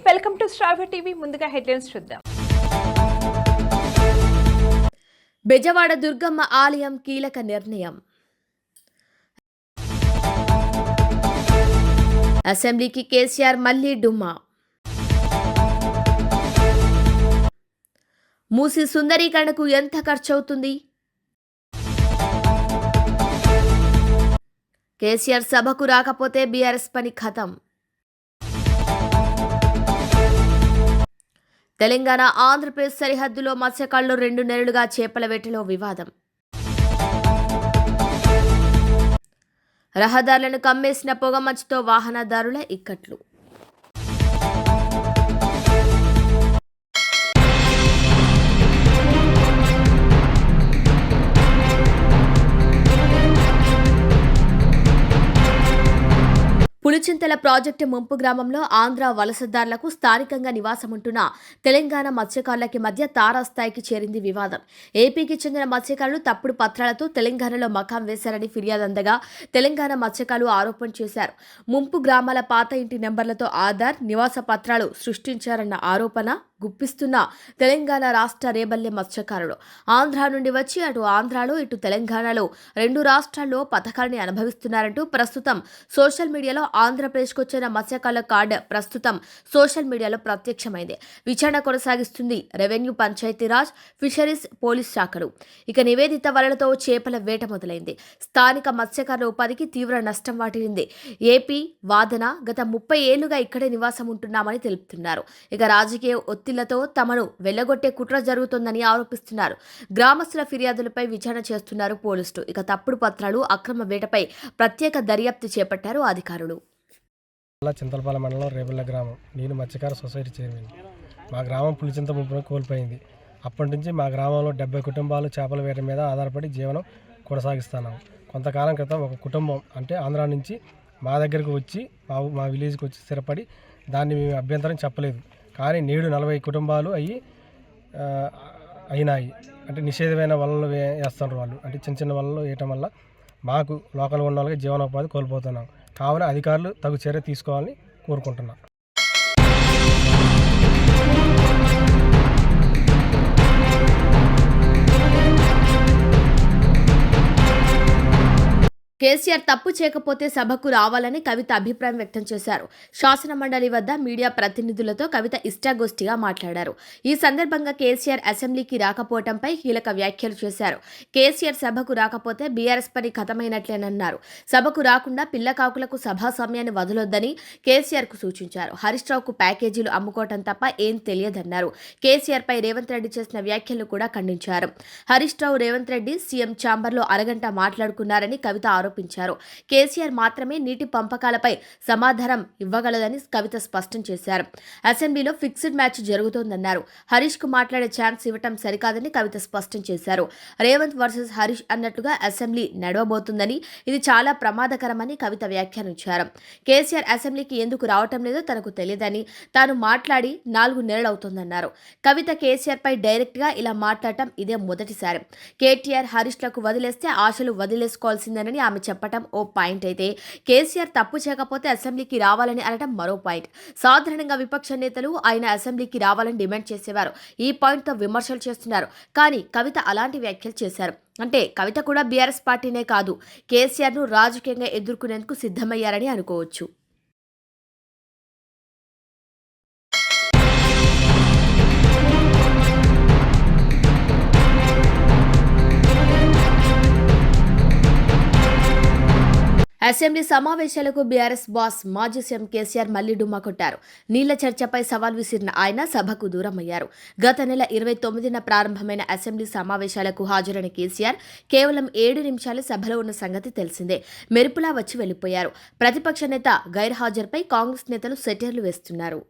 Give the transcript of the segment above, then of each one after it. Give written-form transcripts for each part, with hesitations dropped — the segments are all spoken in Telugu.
Welcome to star TV. ముందుగా హెడ్లైన్స్ చూద్దాం. బెజవాడ దుర్గమ్మ ఆలయం కీలక నిర్ణయం. అసెంబ్లీకి కేసీఆర్ మళ్లీ డుమ్మా. మూసి సుందరీకరణకు ఎంత ఖర్చవుతుంది? కేసీఆర్ సభకు రాకపోతే బీఆర్ఎస్ పని ఖతం. తెలంగాణ ఆంధ్రప్రదేశ్ సరిహద్దులో మత్స్యకారులు 2 నెలలుగా చేపల వేటలో వివాదం. రహదారులను కమ్మేసిన పొగమంచుతో వాహనదారుల ఇక్కట్లు. పులిచింతల ప్రాజెక్టు ముంపు గ్రామంలో ఆంధ్ర వలసదారులకు స్థానికంగా నివాసముంటున్న తెలంగాణ మత్స్యకారులకి మధ్య తారాస్థాయికి చేరింది వివాదం. ఏపీకి చెందిన మత్స్యకారులు తప్పుడు పత్రాలతో తెలంగాణలో మకాం వేశారని ఫిర్యాదు అందగా తెలంగాణ మత్స్యకారులు ఆరోపణ చేశారు. ముంపు గ్రామాల పాత ఇంటి నెంబర్లతో ఆధార్, నివాస పత్రాలు సృష్టించారన్న ఆరోపణ గుప్పిస్తున్న తెలంగాణ రాష్ట్ర రేబల్లె మత్స్యకారులు ఆంధ్ర నుండి వచ్చి అటు ఆంధ్రాలో ఇటు తెలంగాణలో 2 రాష్ట్రాల్లో పథకాలని అనుభవిస్తున్నారంటూ ప్రస్తుతం సోషల్ మీడియాలో ఆంధ్రప్రదేశ్కు వచ్చిన మత్స్యకారుల కార్డు ప్రస్తుతం సోషల్ మీడియాలో ప్రత్యక్షమైంది. విచారణ కొనసాగిస్తుంది రెవెన్యూ, పంచాయతీరాజ్, ఫిషరీస్, పోలీస్ శాఖలు. ఇక నివేదిత వలలతో చేపల వేట మొదలైంది. స్థానిక మత్స్యకారుల ఉపాధికి తీవ్ర నష్టం వాటిల్లింది. ఏపీ వాదన గత 30 ఏళ్లుగా ఇక్కడే నివాసం ఉంటున్నామని తెలుపుతున్నారు. ఇక రాజకీయ ఒత్తిళ్లతో తమను వెళ్లగొట్టే కుట్ర జరుగుతోందని ఆరోపిస్తున్నారు. గ్రామస్తుల ఫిర్యాదులపై విచారణ చేస్తున్నారు పోలీసులు. ఇక తప్పుడు పత్రాలు, అక్రమ వేటపై ప్రత్యేక దర్యాప్తు చేపట్టారు అధికారులు. చింతలపాలెం మండలం రేబుల్ల గ్రామం. నేను మత్స్యకార సొసైటీ చైర్మన్. మా గ్రామం పులిచింత ముంపును కోల్పోయింది. అప్పటి నుంచి మా గ్రామంలో 70 కుటుంబాలు చేపల వేట మీద ఆధారపడి జీవనం కొనసాగిస్తున్నాము. కొంతకాలం క్రితం ఒక కుటుంబం అంటే ఆంధ్రా నుంచి మా దగ్గరకు వచ్చి మా విలేజ్కి వచ్చి స్థిరపడి దాన్ని మేము అభ్యంతరం చెప్పలేదు. కానీ నేడు 40 కుటుంబాలు అయినాయి. అంటే నిషేధమైన వలలు వేస్తున్నారు వాళ్ళు. అంటే చిన్న చిన్న వలలు వేయటం వల్ల మాకు లోకల్గా ఉన్న వాళ్ళకి జీవనోపాధి కోల్పోతున్నాం. కావున అధికారులు తగు చర్య తీసుకోవాలని కోరుకుంటున్నాం. కేసీఆర్ తప్పు చేయకపోతే సభకు రావాలని కవిత అభిప్రాయం వ్యక్తం చేశారు. శాసన మండలి వద్ద మీడియా ప్రతినిధులతో కవిత ఇష్టాగోష్ఠిగా మాట్లాడారు. ఈ సందర్భంగా కేసీఆర్ అసెంబ్లీకి రాకపోవడంపై కీలక వ్యాఖ్యలు చేశారు. కేసీఆర్ సభకు రాకపోతే బీఆర్ఎస్ పని ఖతమైనట్లేనన్నారు. సభకు రాకుండా పిల్లకాకులకు సభా సమయాన్ని వదలొద్దని కేసీఆర్కు సూచించారు. హరీష్ రావుకు ప్యాకేజీలు అమ్ముకోవటం తప్ప ఏం తెలియదన్నారు. కేసీఆర్ పై రేవంత్ రెడ్డి చేసిన వ్యాఖ్యలు కూడా ఖండించారు. హరీష్ రావు, రేవంత్ రెడ్డి సీఎం ఛాంబర్లో అరగంట మాట్లాడుకున్నారని కవిత ఆరోపించారు. కేసీఆర్ మాత్రమే నీటి పంపకాలపై సమాధానం ఇవ్వగలదని కవిత స్పష్టం చేశారు. అసెంబ్లీలో ఫిక్స్డ్ మ్యాచ్ జరుగుతోందన్నారు. హరీష్ కు మాట్లాడే ఛాన్స్ ఇవ్వటం సరికాదని కవిత స్పష్టం చేశారు. రేవంత్ వర్సెస్ హరీష్ అన్నట్టుగా అసెంబ్లీ నడవబోతుందని, ఇది చాలా ప్రమాదకరమని కవిత వ్యాఖ్యానించారు. కేసీఆర్ అసెంబ్లీకి ఎందుకు రావటం లేదో తనకు తెలియదని, తాను మాట్లాడి 4 నెలలవుతోందన్నారు. కవిత కేసీఆర్ పై డైరెక్ట్ గా ఇలా మాట్లాడటం ఇదే మొదటిసారి. కేటీఆర్, హరీష్లకు వదిలేస్తే ఆశలు వదిలేసుకోవాల్సిందేనని ఆమె చెప్పటం ఓ పాయింట్ అయితే, కేసీఆర్ తప్పు చేయకపోతే అసెంబ్లీకి రావాలని అనటం మరో పాయింట్. సాధారణంగా విపక్ష నేతలు ఆయన అసెంబ్లీకి రావాలని డిమాండ్ చేసేవారు. ఈ పాయింట్తో విమర్శలు చేస్తున్నారు. కానీ కవిత అలాంటి వ్యాఖ్యలు చేశారు. అంటే కవిత కూడా బీఆర్ఎస్ పార్టీనే కాదు, కేసీఆర్ను రాజకీయంగా ఎదుర్కొనేందుకు సిద్ధమయ్యారని అనుకోవచ్చు. అసెంబ్లీ సమావేశాలకు బీఆర్ఎస్ బాస్ మాజీ సీఎం కేసీఆర్ మళ్లీ డుమ్మా కొట్టారు. నీళ్ల చర్చపై సవాల్ విసిరిన ఆయన సభకు దూరమయ్యారు. గత నెల 29న ప్రారంభమైన అసెంబ్లీ సమావేశాలకు హాజరైన కేసీఆర్ కేవలం 7 నిమిషాలు సభలో ఉన్న సంగతి తెలిసిందే. మెరుపులా వచ్చి వెళ్లిపోయారు. ప్రతిపక్ష నేత గైర్హాజరుపై కాంగ్రెస్ నేతలు సెటైర్లు వేస్తున్నారు.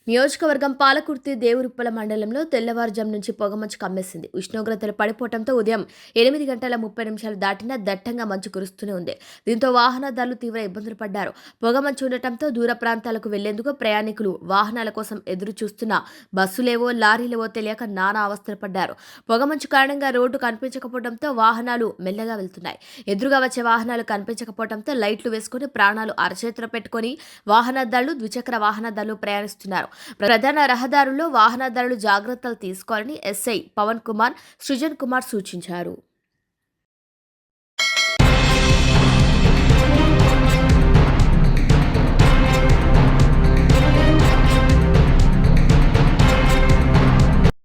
నియోజకవర్గం పాలకుర్తి దేవురుప్పల మండలంలో తెల్లవారుజాము నుంచి పొగమంచు కమ్మేసింది. ఉష్ణోగ్రతలు పడిపోవడంతో ఉదయం 8:30 దాటినా దట్టంగా మంచు కురుస్తూనే ఉంది. దీంతో వాహనదారులు తీవ్ర ఇబ్బందులు పడ్డారు. పొగమంచు ఉండటంతో దూర ప్రాంతాలకు వెళ్లేందుకు ప్రయాణికులు వాహనాల కోసం ఎదురు చూస్తున్న బస్సులేవో లారీలేవో తెలియక నానా అవస్థలు పడ్డారు. పొగమంచు కారణంగా రోడ్డు కనిపించకపోవడంతో వాహనాలు మెల్లగా వెళ్తున్నాయి. ఎదురుగా వచ్చే వాహనాలు కనిపించకపోవడంతో లైట్లు వేసుకుని ప్రాణాలు అరచేతిలో పెట్టుకుని వాహనదారులు, ద్విచక్ర వాహనదారులు ప్రయాణిస్తున్నారు. ప్రధాన రహదారుల్లో వాహనదారులు జాగ్రత్తలు తీసుకోవాలని ఎస్ఐ పవన్ కుమార్, సృజన్ కుమార్ సూచించారు.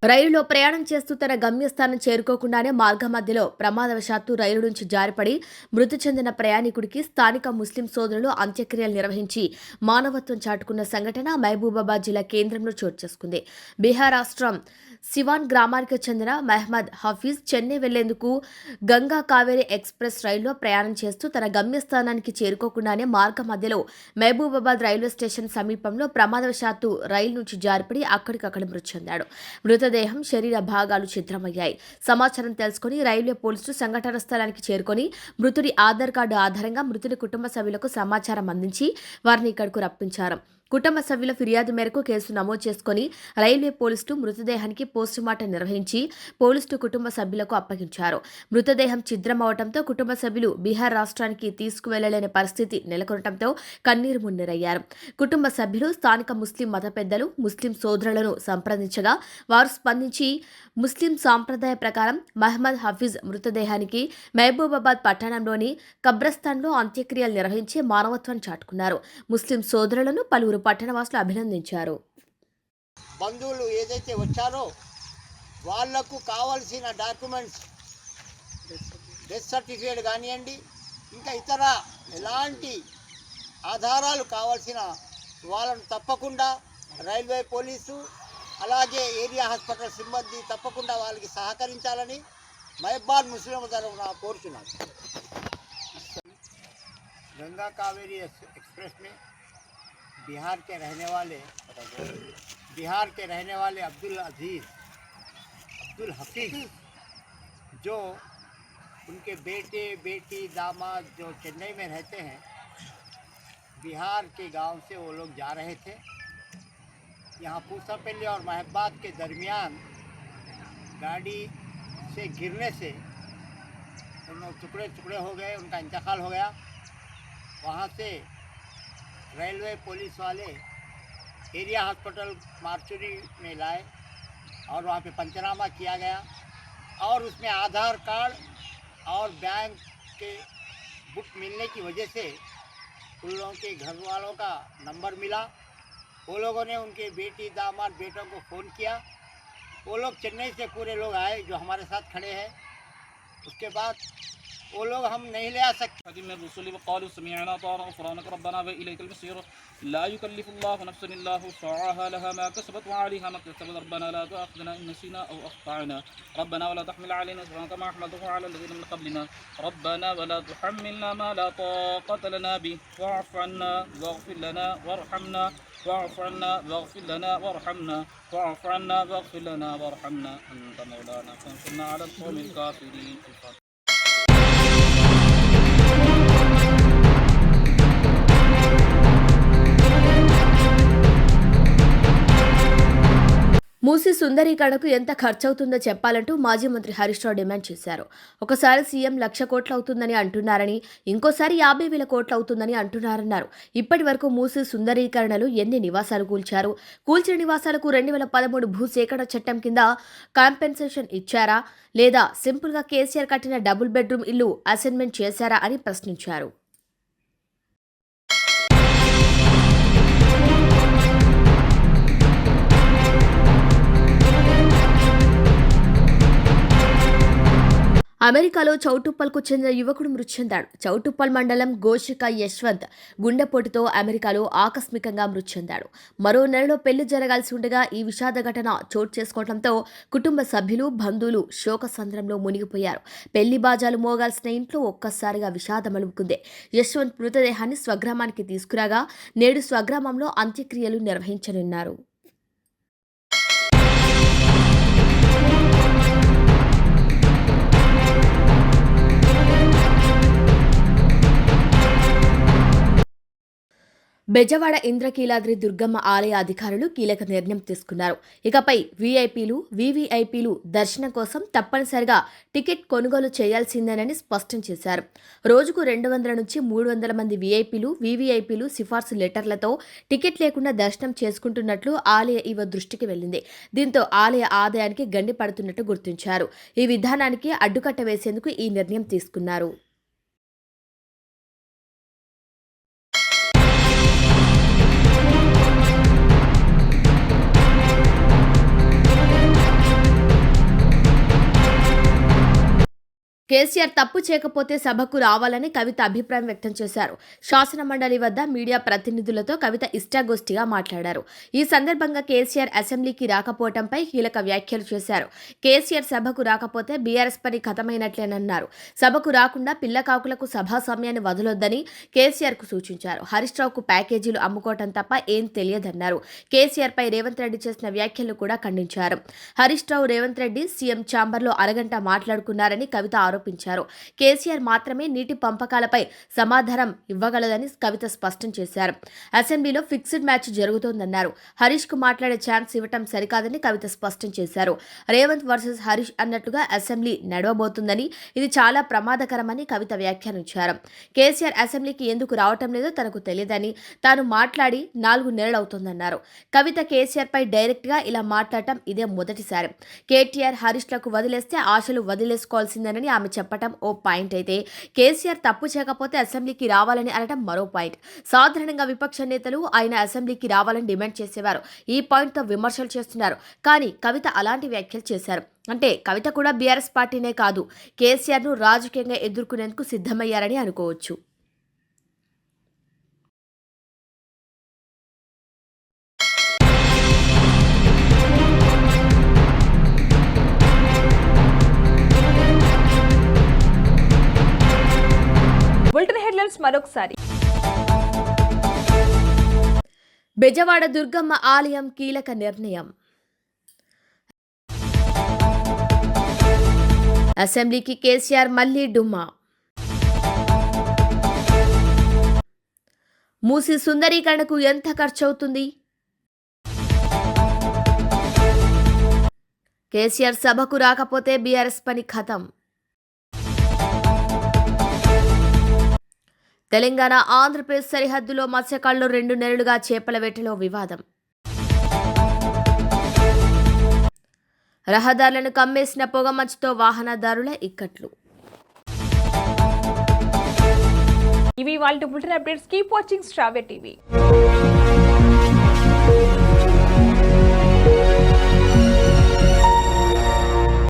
రైలులో ప్రయాణం చేస్తూ తన గమ్యస్థానం చేరుకోకుండానే మార్గమధ్యలో ప్రమాదవశాత్తు రైలు నుంచి జారిపడి మృతి చెందిన ప్రయాణికుడికి స్థానిక ముస్లిం సోదరులు అంత్యక్రియలు నిర్వహించి మానవత్వం చాటుకున్న సంఘటన మహబూబాబాద్ జిల్లా కేంద్రంలో చోటు చేసుకుంది. బీహార్ రాష్ట్రం సివాన్ గ్రామానికి చెందిన మహ్మద్ హఫీజ్ చెన్నై వెళ్లేందుకు గంగా కావేరీ ఎక్స్ప్రెస్ రైల్లో ప్రయాణం చేస్తూ తన గమ్యస్థానానికి చేరుకోకుండానే మార్గ మధ్యలో మహబూబాబాద్ రైల్వే స్టేషన్ సమీపంలో ప్రమాదవశాత్తు రైలు నుంచి జారిపడి అక్కడికక్కడ మృతి చెందాడు. మృతదేహం, శరీర భాగాలు ఛిద్రమయ్యాయి. సమాచారం తెలుసుకుని రైల్వే పోలీసులు సంఘటన స్థలానికి చేరుకొని మృతుడి ఆధార్ కార్డు ఆధారంగా మృతుడి కుటుంబ సభ్యులకు సమాచారం అందించి వారిని ఇక్కడకు రప్పించారు. కుటుంబ సభ్యుల ఫిర్యాదు మేరకు కేసు నమోదు చేసుకుని రైల్వే పోలీసులు మృతదేహానికి పోస్టుమార్టం నిర్వహించి పోలీసులు కుటుంబ సభ్యులకు అప్పగించారు. మృతదేహం ఛిద్రమవడంతో కుటుంబ సభ్యులు బీహార్ రాష్ట్రానికి తీసుకువెళ్లలేని పరిస్థితి నెలకొనడంతో కన్నీరు మున్నీరయ్యారు. కుటుంబ సభ్యులు స్థానిక ముస్లిం మత పెద్దలు, ముస్లిం సోదరులను సంప్రదించగా వారు స్పందించి ముస్లిం సాంప్రదాయ ప్రకారం మహ్మద్ హఫీజ్ మృతదేహానికి మహబూబాబాద్ పట్టణంలోని కబ్రస్థాన్లో అంత్యక్రియలు నిర్వహించి మానవత్వాన్ని చాటుకున్నారు. ముస్లిం సోదరులను పలువురు పట్టణవాసులు అభినందించారు. బంధువులు ఏదైతే వచ్చారో వాళ్లకు కావాల్సిన డాక్యుమెంట్స్, డెత్ సర్టిఫికేట్ కానివ్వండి, ఇంకా ఇతర ఎలాంటి ఆధారాలు కావాల్సిన వాళ్ళను తప్పకుండా రైల్వే పోలీసు అలాగే ఏరియా హాస్పిటల్ సిబ్బంది తప్పకుండా వాళ్ళకి సహకరించాలని మహబాద్ ముస్లిం తరఫున కోరుతున్నాను. गंगा कावेरी एक्सप्रेस में बिहार के रहने वाले अब्दुल हफीज जो उनके बेटे बेटी दामाद जो चेन्नई में रहते हैं, बिहार के गांव से वो लोग जा रहे थे। यहाँ पूसापल्ली और महबाद के दरमियान गाड़ी से गिरने से उन टुकड़े टुकड़े हो गए, उनका इंतकाल हो गया। वहाँ से रेलवे पुलिस वाले एरिया हॉस्पिटल मार्चुरी में लाए और वहाँ पे पंचनामा किया गया और उसमें आधार कार्ड और बैंक के बुक मिलने की वजह से उन लोगों के घर वालों का नंबर मिला। वो लोगों ने उनके बेटी दामाद बेटों को फ़ोन किया। वो लोग चेन्नई से पूरे लोग आए जो हमारे साथ खड़े हैं। उसके बाद वो लोग हम नहीं ले आ सकते। रब्बना व इलैकल मसीर ला युकल्लिफुल्लाहु नफ्सन इल्ला वुसअहा लहा मा कसबत व अलैहा मा इक्तसबत रब्बना ला तुआखिज़ना इन नसीना अव अख्ताअना रब्बना व ला तहमिल अलैना इसran कमा हमलतहु ala alladhina min qablina रब्बना व ला तुहम्मिलना मा ला ताक़त लना बिहि वा'फ़ अन्ना वाग़फ़िर लना वरहमना واعف عنا واغفر لنا وارحمنا واعف عنا واغفر لنا وارحمنا أنت مولانا فانصرنا على القوم الكافرين. మూసీ సుందరీకరణకు ఎంత ఖర్చవుతుందో చెప్పాలంటూ మాజీ మంత్రి హరీష్ రావు డిమాండ్ చేశారు. ఒకసారి సీఎం 1,00,000 కోట్లు అవుతుందని అంటున్నారని, ఇంకోసారి 50,000 కోట్లు అవుతుందని అంటున్నారన్నారు. ఇప్పటి వరకు మూసీ సుందరీకరణలు ఎన్ని నివాసాలు కూల్చారు? కూల్చిన నివాసాలకు 2013 భూసేకరణ చట్టం కింద కాంపెన్సేషన్ ఇచ్చారా, లేదా సింపుల్గా కేసీఆర్ కట్టిన డబుల్ బెడ్రూమ్ ఇల్లు అసైన్మెంట్ చేశారా అని ప్రశ్నించారు. అమెరికాలో చౌటుప్పల్కు చెందిన యువకుడు మృతి చెందాడు. చౌటుప్పల్ మండలం గోషిక యశ్వంత్ గుండెపోటుతో అమెరికాలో ఆకస్మికంగా మృతి చెందాడు. మరో నెలలో పెళ్లి జరగాల్సి ఉండగా ఈ విషాద ఘటన చోటు చేసుకోవడంతో కుటుంబ సభ్యులు, బంధువులు శోకసంద్రంలో మునిగిపోయారు. పెళ్లి బాజాలు మోగాల్సిన ఇంట్లో ఒక్కసారిగా విషాదం అలుముకుంది. యశ్వంత్ మృతదేహాన్ని స్వగ్రామానికి తీసుకురాగా నేడు స్వగ్రామంలో అంత్యక్రియలు నిర్వహించనున్నారు. బెజవాడ ఇంద్రకీలాద్రి దుర్గమ్మ ఆలయ అధికారులు కీలక నిర్ణయం తీసుకున్నారు. ఇకపై వీఐపీలు, వీవీఐపీలు దర్శనం కోసం తప్పనిసరిగా టికెట్ కొనుగోలు చేయాల్సిందేనని స్పష్టం చేశారు. రోజుకు 200 నుంచి 300 మంది వీఐపీలు, వీవీఐపీలు సిఫార్సు లెటర్లతో టికెట్ లేకుండా దర్శనం చేసుకుంటున్నట్లు ఆలయ ఈవో దృష్టికి వెళ్లింది. దీంతో ఆలయ ఆదాయానికి గండి పడుతున్నట్టు గుర్తించారు. ఈ విధానానికి అడ్డుకట్ట వేసేందుకు ఈ నిర్ణయం తీసుకున్నారు. కేసీఆర్ తప్పు చేయకపోతే సభకు రావాలని కవిత అభిప్రాయం వ్యక్తం చేశారు. శాసన మండలి వద్ద మీడియా ప్రతినిధులతో కవిత ఇష్టాగోష్ఠిగా మాట్లాడారు. ఈ సందర్భంగా కేసీఆర్ అసెంబ్లీకి రాకపోవడంపై కీలక వ్యాఖ్యలు చేశారు. కేసీఆర్ సభకు రాకపోతే బీఆర్ఎస్ పని ఖతమైనట్లేనన్నారు. సభకు రాకుండా పిల్లకాకులకు సభా సమయాన్ని వదలొద్దని కేసీఆర్ కు సూచించారు. హరీష్ రావుకు ప్యాకేజీలు అమ్ముకోవటం తప్ప ఏం తెలియదన్నారు. కేసీఆర్ పై రేవంత్ రెడ్డి చేసిన వ్యాఖ్యలను కూడా ఖండించారు. హరీష్ రావు, రేవంత్ రెడ్డి సీఎం ఛాంబర్లో అరగంట మాట్లాడుకున్నారని కవిత ఆరోపించారు. కేసీఆర్ మాత్రమే నీటి పంపకాలపై సమాధానం ఇవ్వగలదని కవిత స్పష్టం చేశారు. అసెంబ్లీలో ఫిక్స్డ్ మ్యాచ్ జరుగుతోందన్నారు. హరీష్ కు మాట్లాడే ఛాన్స్ ఇవ్వటం సరికాదని కవిత స్పష్టం చేశారు. రేవంత్ వర్సెస్ హరీష్ అన్నట్టుగా అసెంబ్లీ నడవబోతుందని, ఇది చాలా ప్రమాదకరమని కవిత వ్యాఖ్యానించారు. కేసీఆర్ అసెంబ్లీకి ఎందుకు రావటం లేదో తనకు తెలియదని, తాను మాట్లాడి 4 నెలలవుతోందన్నారు. కవిత కేసీఆర్ పై డైరెక్ట్ గా ఇలా మాట్లాడటం ఇదే మొదటిసారి. కేటీఆర్, హరీష్ లకు వదిలేస్తే ఆశలు వదిలేసుకోవాల్సిందేనని ఆమె చెప్పటం ఓ పాయింట్ అయితే, కేసీఆర్ తప్పు చేయకపోతే అసెంబ్లీకి రావాలని అనడం మరో పాయింట్. సాధారణంగా విపక్ష నేతలు ఆయన అసెంబ్లీకి రావాలని డిమాండ్ చేసేవారు. ఈ పాయింట్తో విమర్శలు చేస్తున్నారు. కానీ కవిత అలాంటి వ్యాఖ్యలు చేశారు. అంటే కవిత కూడా బీఆర్ఎస్ పార్టీనే కాదు, కేసీఆర్ను రాజకీయంగా ఎదుర్కొనేందుకు సిద్ధమయ్యారని అనుకోవచ్చు. బులెటిన్ హెడ్లైన్స్ మరొకసారి. బెజవాడ దుర్గమ్మ ఆలయం కీలక నిర్ణయం. అసెంబ్లీకి కేసీఆర్ మళ్లీ డుమ్మా. మూసి సుందరీకరణకు ఎంత ఖర్చవుతుంది? కేసీఆర్ సభకు రాకపోతే బీఆర్ఎస్ పని ఖతం. తెలంగాణ, ఆంధ్రప్రదేశ్ సరిహద్దులో మత్స్యకారులు 2 నెలలుగా చేపల వేటలో వివాదం. రహదారులను కమ్మేసిన పొగమంచుతో వాహనదారుల ఇక్కట్లు. ఇవి వాళ్ళ బులెటిన్ అప్డేట్స్. కీప్ వాచింగ్ శ్రావ్య టీవీ.